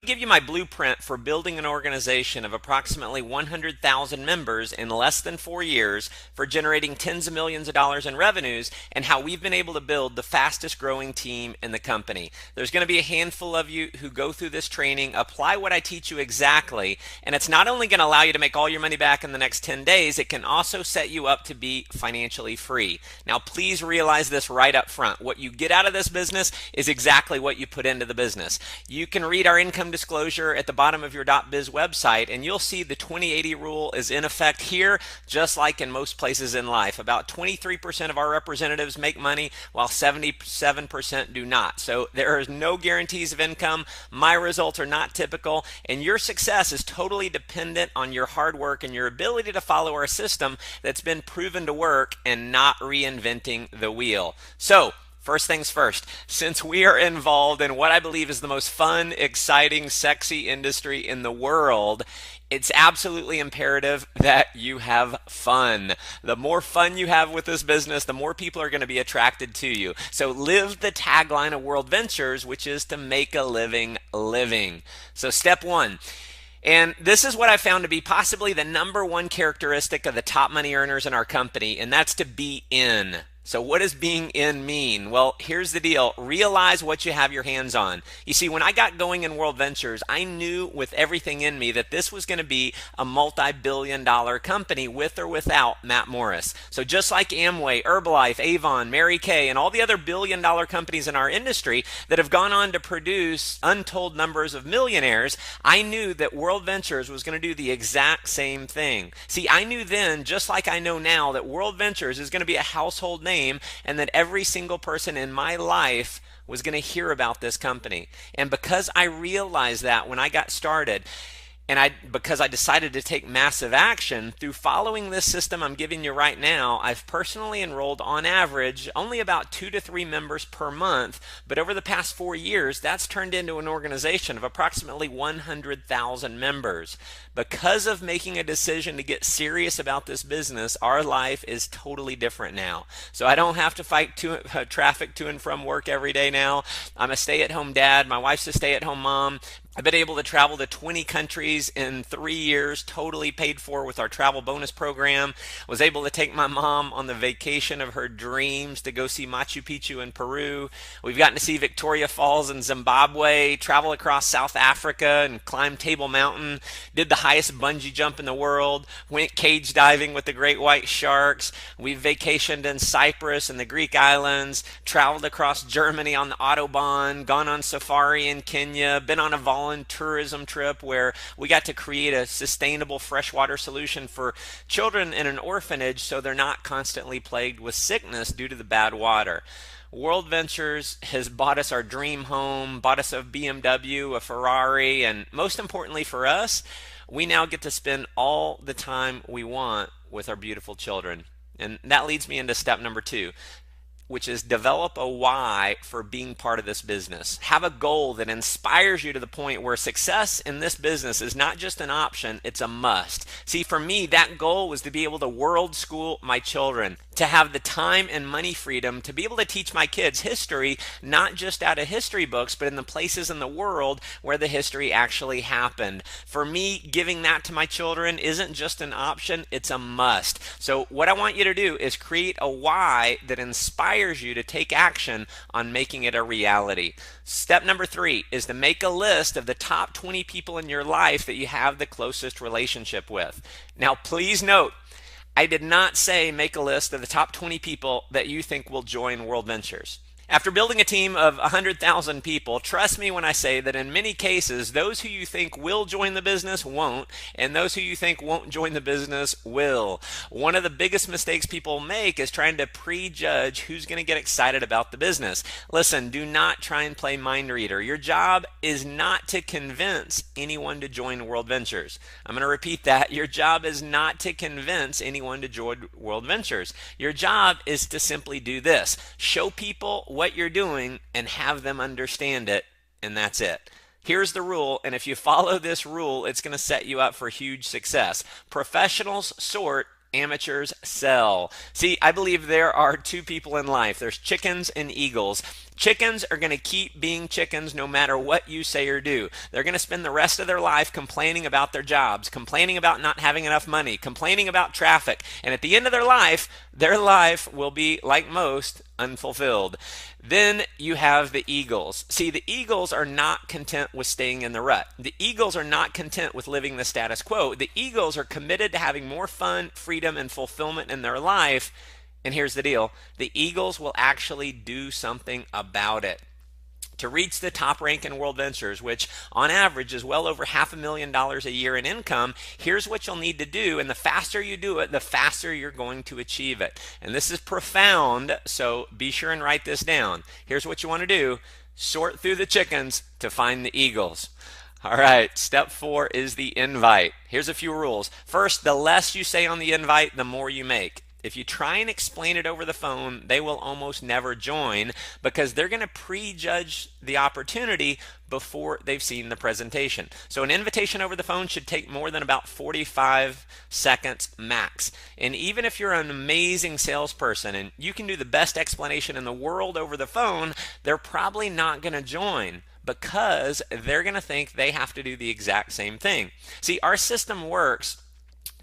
Give you my blueprint for building an organization of approximately 100,000 members in less than 4 years, for generating tens of millions of dollars in revenues, and how we've been able to build the fastest growing team in the company. There's going to be a handful of you who go through this training, apply what I teach you exactly, and it's not only going to allow you to make all your money back in the next 10 days, it can also set you up to be financially free. Now, please realize this right up front. What you get out of this business is exactly what you put into the business. You can read our income disclosure at the bottom of your .biz website, and you'll see the 20/80 rule is in effect here, just like in most places in life. About 23% of our representatives make money, while 77% do not. So there is no guarantees of income. My results are not typical, and your success is totally dependent on your hard work and your ability to follow our system that's been proven to work and not reinventing the wheel. So, first things first, since we are involved in what I believe is the most fun, exciting, sexy industry in the world, it's absolutely imperative that you have fun. The more fun you have with this business, the more people are going to be attracted to you. So live the tagline of Worldventures, which is to make a living living. So step one. And this is what I found to be possibly the number one characteristic of the top money earners in our company, and that's to be in. So what does being in mean? Well, here's the deal. Realize what you have your hands on. You see, when I got going in Worldventures, I knew with everything in me that this was going to be a multi-billion-dollar company with or without Matt Morris. So just like Amway, Herbalife, Avon, Mary Kay, and all the other billion-dollar companies in our industry that have gone on to produce untold numbers of millionaires, I knew that Worldventures was going to do the exact same thing. See, I knew then, just like I know now, that Worldventures is going to be a household name, and that every single person in my life was going to hear about this company. And because I realized that when I got started, and because I decided to take massive action through following this system I'm giving you right now, I've personally enrolled on average only about 2 to 3 members per month, but over the past 4 years, that's turned into an organization of approximately 100,000 members. Because of making a decision to get serious about this business, our life is totally different now. So I don't have to fight traffic to and from work every day now. I'm a stay-at-home dad. My wife's a stay-at-home mom. I've been able to travel to 20 countries in 3 years, totally paid for with our travel bonus program. Was able to take my mom on the vacation of her dreams to go see Machu Picchu in Peru. We've gotten to see Victoria Falls in Zimbabwe, travel across South Africa and climb Table Mountain, did the highest bungee jump in the world, went cage diving with the great white sharks. We've vacationed in Cyprus and the Greek islands, traveled across Germany on the Autobahn, gone on safari in Kenya, been on a tourism trip where we got to create a sustainable freshwater solution for children in an orphanage so they're not constantly plagued with sickness due to the bad water. Worldventures has bought us our dream home, bought us a BMW, a Ferrari, and most importantly for us, we now get to spend all the time we want with our beautiful children. And that leads me into step number 2, which is develop a why for being part of this business. Have a goal that inspires you to the point where success in this business is not just an option, it's a must. See, for me, that goal was to be able to world school my children, to have the time and money freedom to be able to teach my kids history, not just out of history books, but in the places in the world where the history actually happened. For me, giving that to my children isn't just an option, it's a must. So what I want you to do is create a why that inspires you to take action on making it a reality. Step number 3 is to make a list of the top 20 people in your life that you have the closest relationship with. Now, please note, I did not say make a list of the top 20 people that you think will join Worldventures. After building a team of 100,000 people, trust me when I say that in many cases, those who you think will join the business won't, and those who you think won't join the business will. One of the biggest mistakes people make is trying to prejudge who's going to get excited about the business. Listen, do not try and play mind reader. Your job is not to convince anyone to join Worldventures. I'm going to repeat that. Your job is not to convince anyone to join Worldventures. Your job is to simply do this. Show people what you're doing and have them understand it, and that's it. Here's the rule, and if you follow this rule, it's going to set you up for huge success. Professionals sort, amateurs sell. See, I believe there are two people in life. There's chickens and eagles. Chickens are going to keep being chickens no matter what you say or do. They're going to spend the rest of their life complaining about their jobs, complaining about not having enough money, complaining about traffic. And at the end of their life will be, like most, unfulfilled. Then you have the eagles. See, the eagles are not content with staying in the rut. The eagles are not content with living the status quo. The eagles are committed to having more fun, freedom, and fulfillment in their life. And here's the deal. The eagles will actually do something about it. To reach the top rank in Worldventures, which on average is well over $500,000 a year in income, here's what you'll need to do. And the faster you do it, the faster you're going to achieve it. And this is profound, so be sure and write this down. Here's what you want to do. Sort through the chickens to find the eagles. All right, step 4 is the invite. Here's a few rules. First, the less you say on the invite, the more you make. If you try and explain it over the phone, they will almost never join because they're going to prejudge the opportunity before they've seen the presentation. So an invitation over the phone should take more than about 45 seconds max. And even if you're an amazing salesperson and you can do the best explanation in the world over the phone, they're probably not going to join because they're going to think they have to do the exact same thing. See, our system works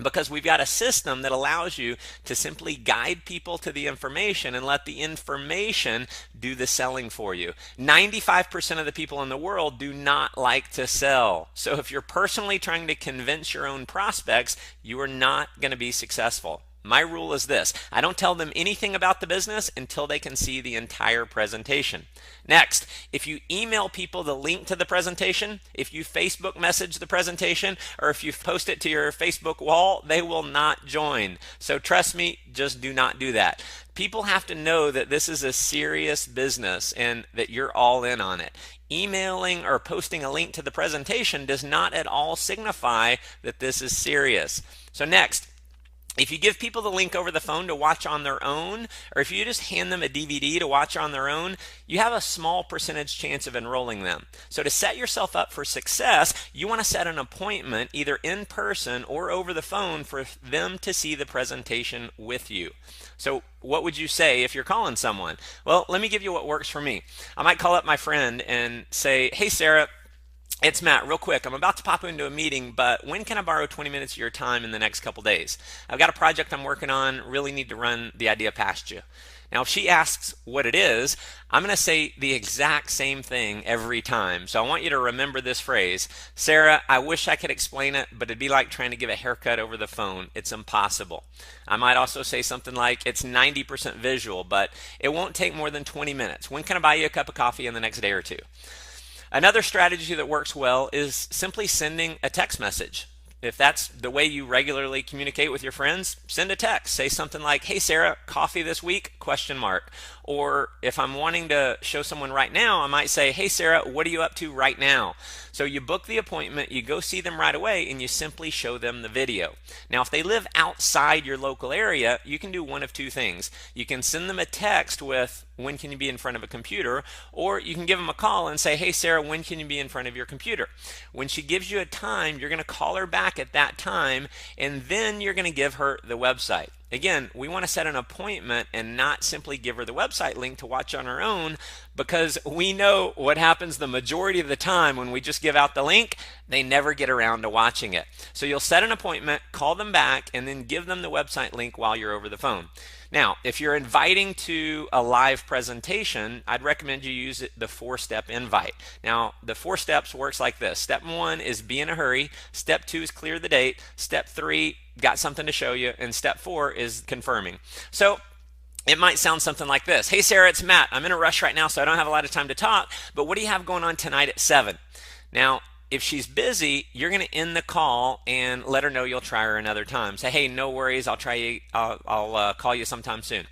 because we've got a system that allows you to simply guide people to the information and let the information do the selling for you. 95% of the people in the world do not like to sell. So if you're personally trying to convince your own prospects, you are not going to be successful. My rule is this: I don't tell them anything about the business until they can see the entire presentation. Next, if you email people the link to the presentation, if you Facebook message the presentation, or if you post it to your Facebook wall, they will not join. So trust me, just do not do that. People have to know that this is a serious business and that you're all in on it. Emailing or posting a link to the presentation does not at all signify that this is serious. So next, if you give people the link over the phone to watch on their own, or if you just hand them a DVD to watch on their own, you have a small percentage chance of enrolling them. So to set yourself up for success, you want to set an appointment either in person or over the phone for them to see the presentation with you. So what would you say if you're calling someone? Well, let me give you what works for me. I might call up my friend and say, "Hey, Sarah, it's Matt. Real quick, I'm about to pop into a meeting, but when can I borrow 20 minutes of your time in the next couple days? I've got a project I'm working on, really need to run the idea past you." Now, if she asks what it is, I'm going to say the exact same thing every time. So I want you to remember this phrase: "Sarah, I wish I could explain it, but it'd be like trying to give a haircut over the phone. It's impossible." I might also say something like, "It's 90% visual, but it won't take more than 20 minutes. When can I buy you a cup of coffee in the next day or two?" Another strategy that works well is simply sending a text message. If that's the way you regularly communicate with your friends, send a text. Say something like, "Hey Sarah, coffee this week?" ? Or if I'm wanting to show someone right now, I might say, "Hey Sarah, what are you up to right now?" So you book the appointment, you go see them right away, and you simply show them the video. Now, if they live outside your local area, you can do one of two things. You can send them a text with, "When can you be in front of a computer?" Or you can give them a call and say, "Hey Sarah, when can you be in front of your computer?" When she gives you a time, you're going to call her back at that time, and then you're going to give her the website. Again, we want to set an appointment and not simply give her the website link to watch on her own, because we know what happens the majority of the time when we just give out the link. They never get around to watching it. So you'll set an appointment, call them back, and then give them the website link while you're over the phone. Now, if you're inviting to a live presentation, I'd recommend you use the 4-step invite. Now, the 4 steps works like this. Step 1 is be in a hurry. Step 2 is clear the date. Step 3, got something to show you. And step 4 is confirming. So it might sound something like this: "Hey Sarah, it's Matt. I'm in a rush right now, so I don't have a lot of time to talk, but what do you have going on tonight at 7? Now, if she's busy, you're going to end the call and let her know you'll try her another time. Say, "Hey, no worries. I'll try you. I'll call you sometime soon."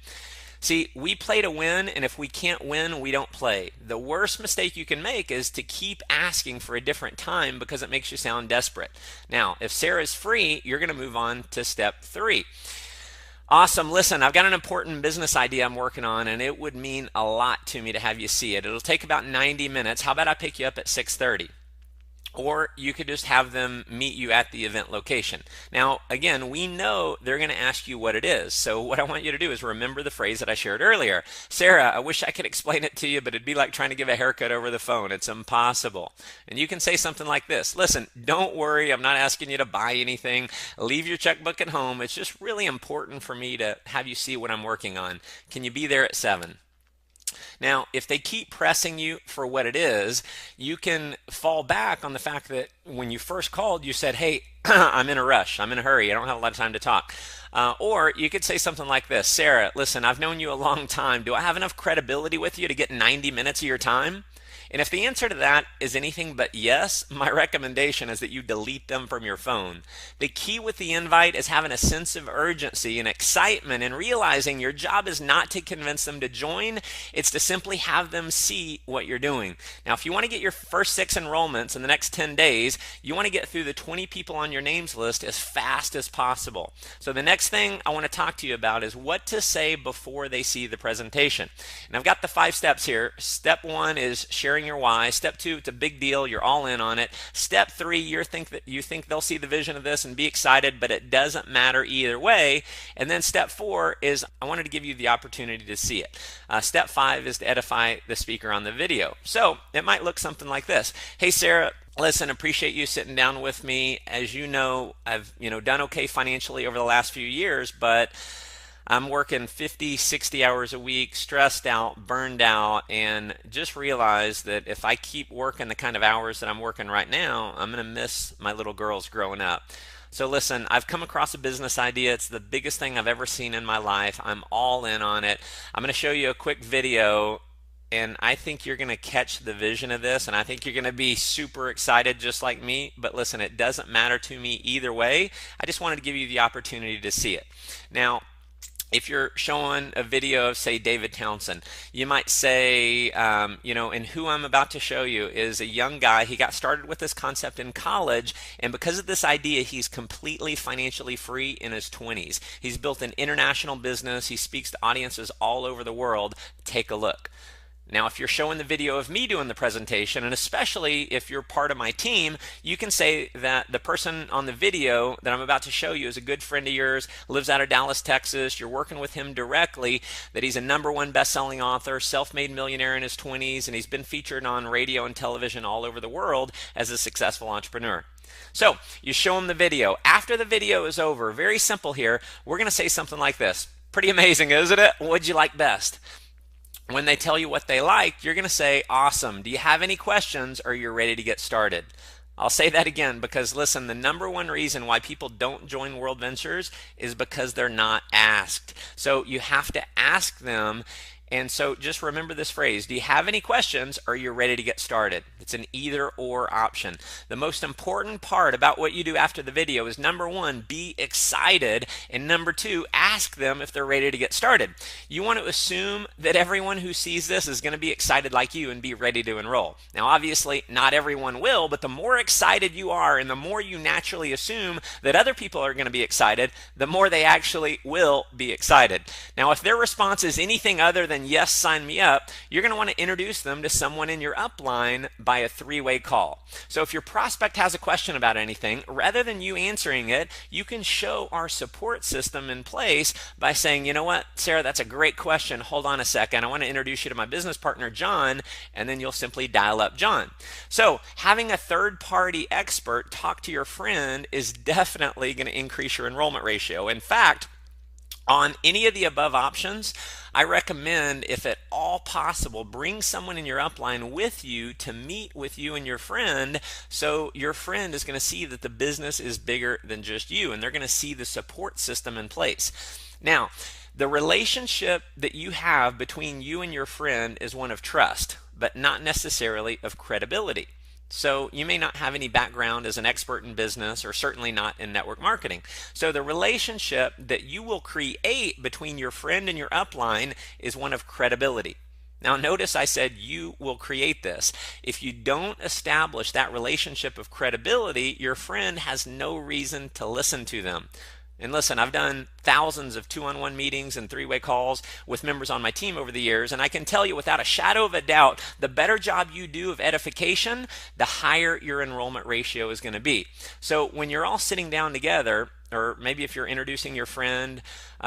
See, we play to win, and if we can't win, we don't play. The worst mistake you can make is to keep asking for a different time because it makes you sound desperate. Now, if Sarah's free, you're going to move on to step 3. "Awesome. Listen, I've got an important business idea I'm working on, and it would mean a lot to me to have you see it. It'll take about 90 minutes. How about I pick you up at 6:30? or you could just have them meet you at the event location. Now, again, we know they're going to ask you what it is. So what I want you to do is remember the phrase that I shared earlier. Sarah, I wish I could explain it to you, but it'd be like trying to give a haircut over the phone. It's impossible. And you can say something like this. Listen, don't worry. I'm not asking you to buy anything. Leave your checkbook at home. It's just really important for me to have you see what I'm working on. Can you be there at 7? Now, if they keep pressing you for what it is, you can fall back on the fact that when you first called, you said, hey, I'm in a rush. I'm in a hurry. I don't have a lot of time to talk. Or you could say something like this. Sarah, listen, I've known you a long time. Do I have enough credibility with you to get 90 minutes of your time? And if the answer to that is anything but yes, my recommendation is that you delete them from your phone. The key with the invite is having a sense of urgency and excitement and realizing your job is not to convince them to join, it's to simply have them see what you're doing. Now, if you want to get your first 6 enrollments in the next 10 days, you want to get through the 20 people on your names list as fast as possible. So the next thing I want to talk to you about is what to say before they see the presentation. And I've got the 5 steps here. Step 1 is sharing your why. Step 2, it's a big deal. You're all in on it. Step 3, you think they'll see the vision of this and be excited, but it doesn't matter either way. And then step 4 is I wanted to give you the opportunity to see it. Step 5 is to edify the speaker on the video. So it might look something like this. Hey, Sarah, listen, appreciate you sitting down with me. As you know, I've done okay financially over the last few years, but I'm working 50, 60 hours a week, stressed out, burned out, and just realized that if I keep working the kind of hours that I'm working right now, I'm going to miss my little girls growing up. So listen, I've come across a business idea. It's the biggest thing I've ever seen in my life. I'm all in on it. I'm going to show you a quick video, and I think you're going to catch the vision of this, and I think you're going to be super excited just like me. But listen, it doesn't matter to me either way. I just wanted to give you the opportunity to see it. Now, if you're showing a video of, say, David Townsend, you might say, and who I'm about to show you is a young guy. He got started with this concept in college, and because of this idea, he's completely financially free in his 20s. He's built an international business. He speaks to audiences all over the world. Take a look. Now, if you're showing the video of me doing the presentation, and especially if you're part of my team, you can say that the person on the video that I'm about to show you is a good friend of yours, lives out of Dallas, Texas. You're working with him directly, that he's a #1 best-selling author, self-made millionaire in his 20s, and he's been featured on radio and television all over the world as a successful entrepreneur. So you show him the video. After the video is over, very simple here, we're going to say something like this. Pretty amazing, isn't it? What'd you like best? When they tell you what they like, you're going to say, awesome. Do you have any questions, or you're ready to get started? I'll say that again because, listen, the #1 reason why people don't join Worldventures is because they're not asked. So you have to ask them. And so just remember this phrase. Do you have any questions, or you're ready to get started? It's an either or option. The most important part about what you do after the video is #1, be excited, and #2, ask them if they're ready to get started. You want to assume that everyone who sees this is going to be excited like you and be ready to enroll. Now, obviously, not everyone will, but the more excited you are and the more you naturally assume that other people are going to be excited, the more they actually will be excited. Now, if their response is anything other than yes, sign me up, you're going to want to introduce them to someone in your upline by a 3-way call. So if your prospect has a question about anything, rather than you answering it, you can show our support system in place by saying, you know what, Sarah, that's a great question. Hold on a second. I want to introduce you to my business partner, John, and then you'll simply dial up John. So having a third-party expert talk to your friend is definitely going to increase your enrollment ratio. In fact, on any of the above options, I recommend, if at all possible, bring someone in your upline with you to meet with you and your friend, so your friend is going to see that the business is bigger than just you, and they're going to see the support system in place. Now, the relationship that you have between you and your friend is one of trust, but not necessarily of credibility. So you may not have any background as an expert in business, or certainly not in network marketing. So the relationship that you will create between your friend and your upline is one of credibility. Now notice I said you will create this. If you don't establish that relationship of credibility, your friend has no reason to listen to them. And listen, I've done thousands of two-on-one meetings and three-way calls with members on my team over the years, and I can tell you without a shadow of a doubt, the better job you do of edification, the higher your enrollment ratio is going to be. So when you're all sitting down together, or maybe if you're introducing your friend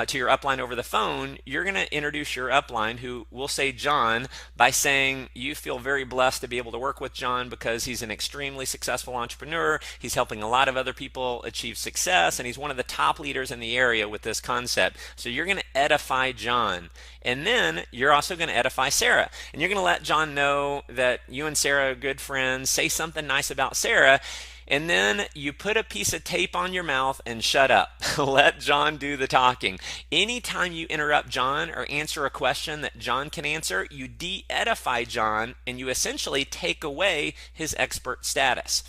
to your upline over the phone, you're going to introduce your upline, who will say John, by saying you feel very blessed to be able to work with John because he's an extremely successful entrepreneur. He's helping a lot of other people achieve success, and he's one of the top leaders in the area with this concept. So you're going to edify John. And then you're also going to edify Sarah. And you're going to let John know that you and Sarah are good friends. Say something nice about Sarah. And then you put a piece of tape on your mouth and shut up. Let John do the talking. Anytime you interrupt John or answer a question that John can answer, you de-edify John and you essentially take away his expert status.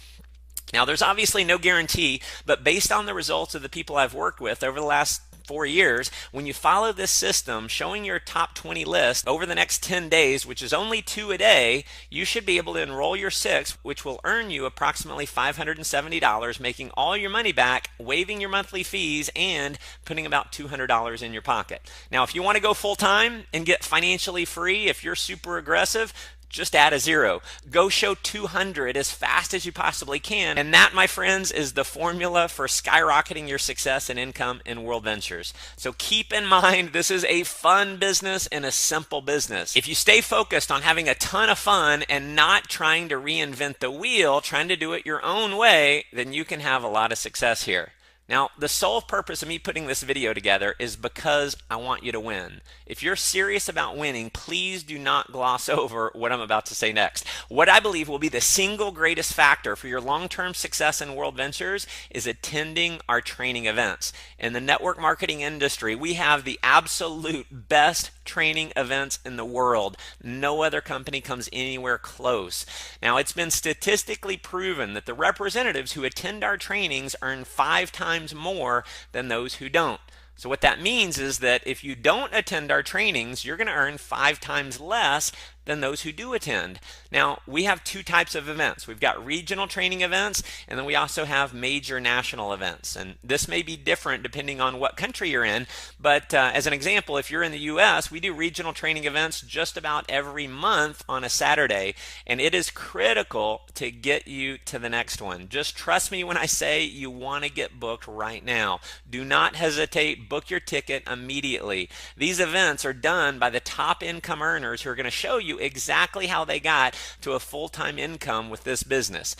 Now, there's obviously no guarantee, but based on the results of the people I've worked with over the last 4 years, when you follow this system, showing your top 20 list over the next 10 days, which is only 2 a day, you should be able to enroll your 6, which will earn you approximately $570, making all your money back, waiving your monthly fees, and putting about $200 in your pocket. Now, if you want to go full time and get financially free, if you're super aggressive, just add a 0. Go show 200 as fast as you possibly can. And that, my friends, is the formula for skyrocketing your success and income in Worldventures. So keep in mind, this is a fun business and a simple business. If you stay focused on having a ton of fun and not trying to reinvent the wheel, trying to do it your own way, then you can have a lot of success here. Now, the sole purpose of me putting this video together is because I want you to win. If you're serious about winning, please do not gloss over what I'm about to say next. What I believe will be the single greatest factor for your long-term success in Worldventures is attending our training events. In the network marketing industry, we have the absolute best training events in the world. No other company comes anywhere close. Now, it's been statistically proven that the representatives who attend our trainings earn 5 times more than those who don't. So what that means is that if you don't attend our trainings, you're going to earn 5 times less than those who do attend. Now, we have 2 types of events. We've got regional training events, and then we also have major national events. And this may be different depending on what country you're in, but as an example, if you're in the US, we do regional training events just about every month on a Saturday, and it is critical to get you to the next one. Just trust me when I say you want to get booked right now. Do not hesitate. Book your ticket immediately. These events are done by the top income earners who are going to show you exactly how they got to a full-time income with this business.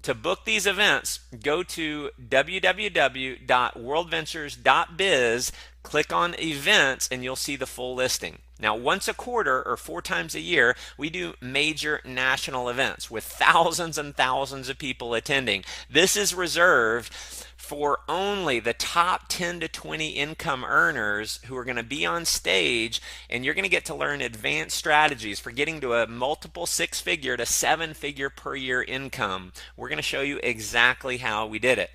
To book these events, go to www.worldventures.biz, click on events, and you'll see the full listing. Now, once a quarter or 4 times a year, we do major national events with thousands and thousands of people attending. This is reserved for only the top 10 to 20 income earners who are going to be on stage, and you're going to get to learn advanced strategies for getting to a multiple 6-figure to 7-figure per year income. We're going to show you exactly how we did it.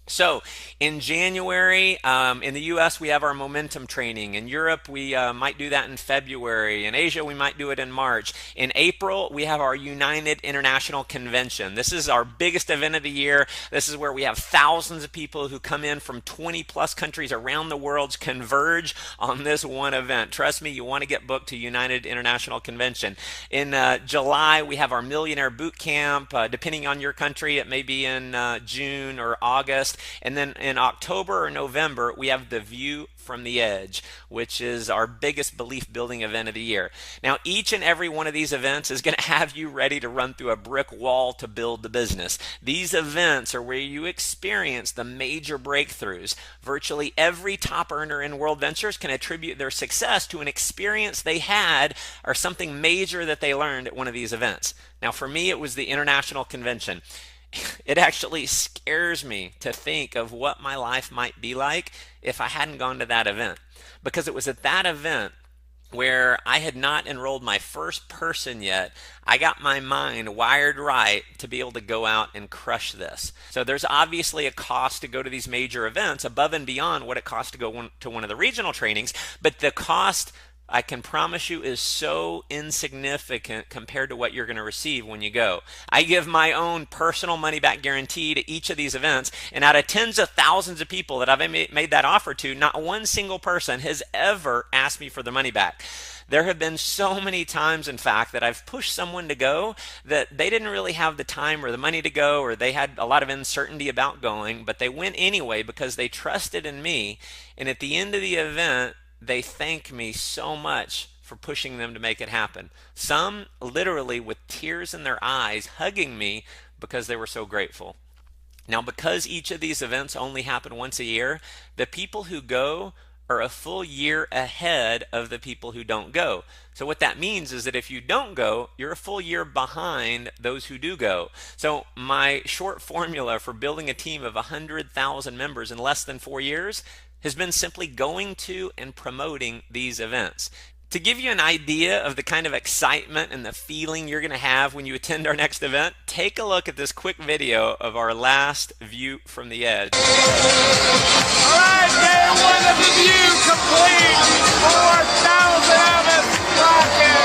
So in January, in the US, we have our momentum training. In Europe, we might do that in February. In Asia, we might do it in March. In April, we have our United International Convention. This is our biggest event of the year. This is where we have thousands of people who come in from 20 plus countries around the world converge on this one event. Trust me, you want to get booked to United International Convention. In July, we have our Millionaire Boot Camp. Depending on your country, it may be in June or August. And then in October or November, we have the View from the Edge, which is our biggest belief building event of the year. Now, each and every one of these events is going to have you ready to run through a brick wall to build the business. These events are where you experience the major breakthroughs. Virtually every top earner in Worldventures can attribute their success to an experience they had or something major that they learned at one of these events. Now, for me, it was the International Convention. It actually scares me to think of what my life might be like if I hadn't gone to that event, because it was at that event where I had not enrolled my first person yet. I got my mind wired right to be able to go out and crush this. So there's obviously a cost to go to these major events above and beyond what it costs to go to one of the regional trainings, but the cost I can promise you is so insignificant compared to what you're going to receive when you go. I give my own personal money back guarantee to each of these events, and out of tens of thousands of people that I've made that offer to, not one single person has ever asked me for the money back. There have been so many times, in fact, that I've pushed someone to go that they didn't really have the time or the money to go, or they had a lot of uncertainty about going, but they went anyway because they trusted in me. And at the end of the event, they thank me so much for pushing them to make it happen. Some literally with tears in their eyes hugging me because they were so grateful. Now, because each of these events only happen once a year, the people who go are a full year ahead of the people who don't go. So what that means is that if you don't go, you're a full year behind those who do go. So my short formula for building a team of 100,000 members in less than 4 years has been simply going to and promoting these events. To give you an idea of the kind of excitement and the feeling you're going to have when you attend our next event, take a look at this quick video of our last view from the edge. All right, day one of the view complete. 4,000 of us rocking.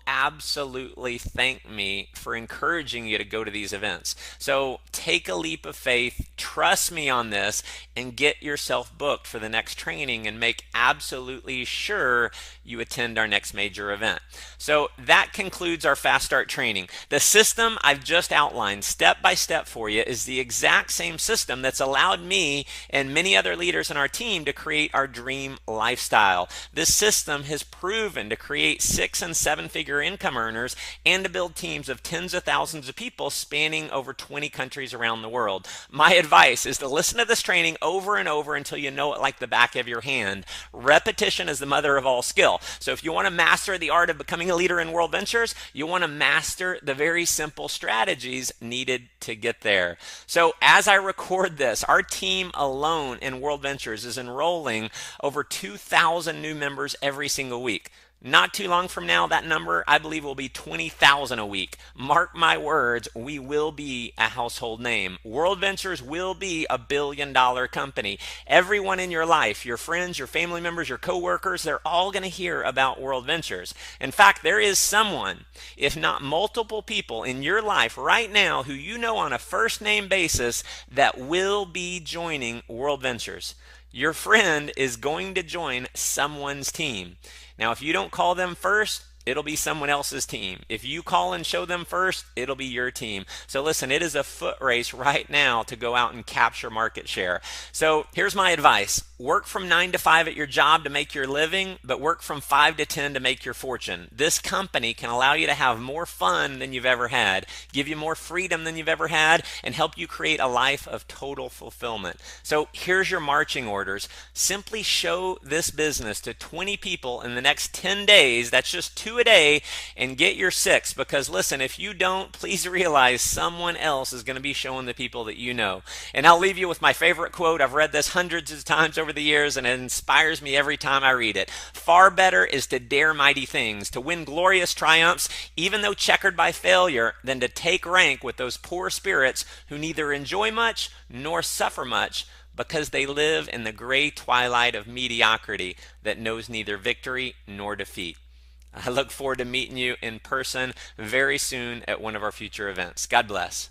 Absolutely thank me for encouraging you to go to these events. So take a leap of faith, trust me on this, and get yourself booked for the next training and make absolutely sure you attend our next major event. So that concludes our Fast Start training. The system I've just outlined step by step for you is the exact same system that's allowed me and many other leaders in our team to create our dream lifestyle. This system has proven to create 6- and 7-figure income earners and to build teams of tens of thousands of people spanning over 20 countries around the world. My advice is to listen to this training over and over until you know it like the back of your hand. Repetition is the mother of all skill. So if you want to master the art of becoming a leader in Worldventures, you want to master the very simple strategies needed to get there. So as I record this, our team alone in Worldventures is enrolling over 2,000 new members every single week. Not too long from now, that number, I believe, will be 20,000 a week. Mark my words, we will be a household name. Worldventures will be a billion-dollar company. Everyone in your life, your friends, your family members, your coworkers, they're all going to hear about Worldventures. In fact, there is someone, if not multiple people in your life right now who you know on a first-name basis that will be joining Worldventures. Your friend is going to join someone's team. Now, if you don't call them first, it'll be someone else's team. If you call and show them first, it'll be your team. So listen, it is a foot race right now to go out and capture market share. So here's my advice. Work from 9 to 5 at your job to make your living, but work from 5 to 10 to make your fortune. This company can allow you to have more fun than you've ever had, give you more freedom than you've ever had, and help you create a life of total fulfillment. So here's your marching orders. Simply show this business to 20 people in the next 10 days. That's just 2 a day, and get your 6, because listen, if you don't, please realize someone else is going to be showing the people that you know. And I'll leave you with my favorite quote. I've read this hundreds of times over the years, and it inspires me every time I read it. Far better is to dare mighty things, to win glorious triumphs, even though checkered by failure, than to take rank with those poor spirits who neither enjoy much nor suffer much, because they live in the gray twilight of mediocrity that knows neither victory nor defeat. I look forward to meeting you in person very soon at one of our future events. God bless.